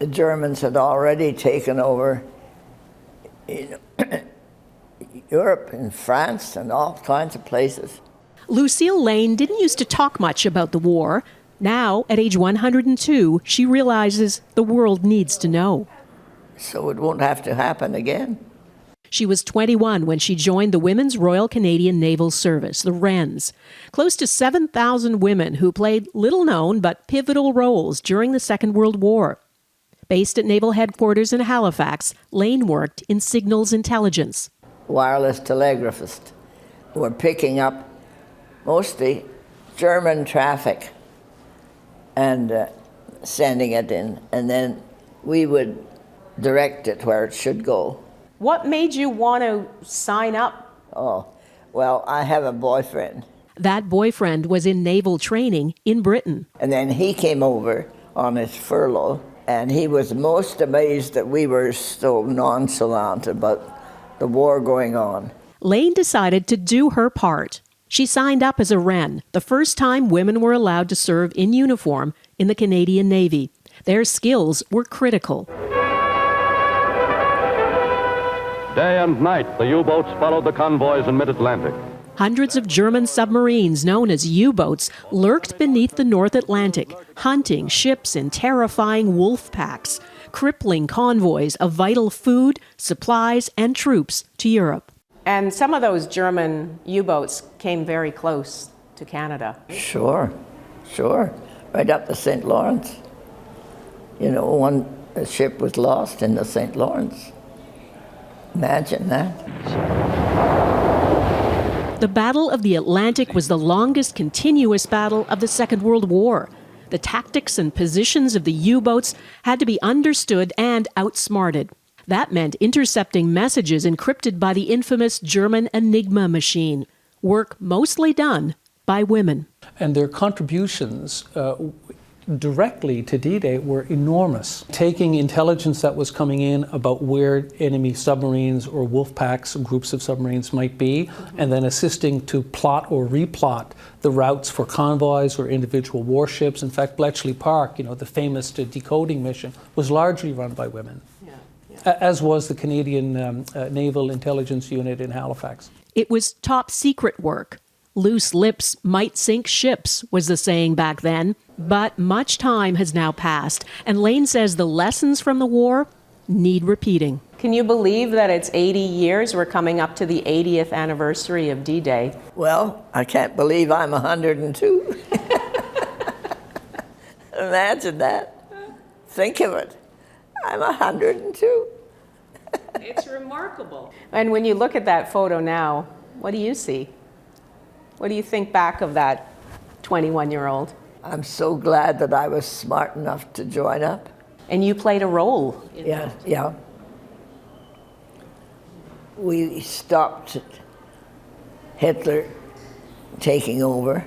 the Germans had already taken over Europe and France and all kinds of places. Lucille Lane didn't used to talk much about the war. Now, at age 102, she realizes the world needs to know. So it won't have to happen again. She was 21 when she joined the Women's Royal Canadian Naval Service, the WRCNS. Close to 7,000 women who played little-known but pivotal roles during the Second World War. Based at Naval Headquarters in Halifax, Lane worked in signals intelligence. Wireless telegraphist who were picking up mostly German traffic and sending it in, and then we would direct it where it should go. What made you want to sign up? Oh, well, I have a boyfriend. That boyfriend was in naval training in Britain. And then he came over on his furlough, and he was most amazed that we were so nonchalant about the war going on. Lane decided to do her part. She signed up as a WREN, the first time women were allowed to serve in uniform in the Canadian Navy. Their skills were critical. Day and night, the U-boats followed the convoys in mid-Atlantic. Hundreds of German submarines, known as U-boats, lurked beneath the North Atlantic, hunting ships in terrifying wolf packs, crippling convoys of vital food, supplies, and troops to Europe. And some of those German U-boats came very close to Canada. Sure. Right up the St. Lawrence. You know, one ship was lost in the St. Lawrence. Imagine that. The Battle of the Atlantic was the longest continuous battle of the Second World War. The tactics and positions of the U-boats had to be understood and outsmarted. That meant intercepting messages encrypted by the infamous German Enigma machine, work mostly done by women. And their contributions directly to D-Day were enormous. Taking intelligence that was coming in about where enemy submarines or wolf packs, groups of submarines might be, and then assisting to plot or replot the routes for convoys or individual warships. In fact, Bletchley Park, the famous decoding mission, was largely run by women, as was the Canadian Naval Intelligence Unit in Halifax. It was top secret work. Loose lips might sink ships, was the saying back then. But much time has now passed, and Lane says the lessons from the war need repeating. Can you believe that it's 80 years? We're coming up to the 80th anniversary of D-Day. Well, I can't believe I'm 102. Imagine that. Think of it. I'm 102. It's remarkable. And when you look at that photo now, what do you see? What do you think back of that 21-year-old? I'm so glad that I was smart enough to join up. And you played a role in that. Yeah. We stopped Hitler taking over.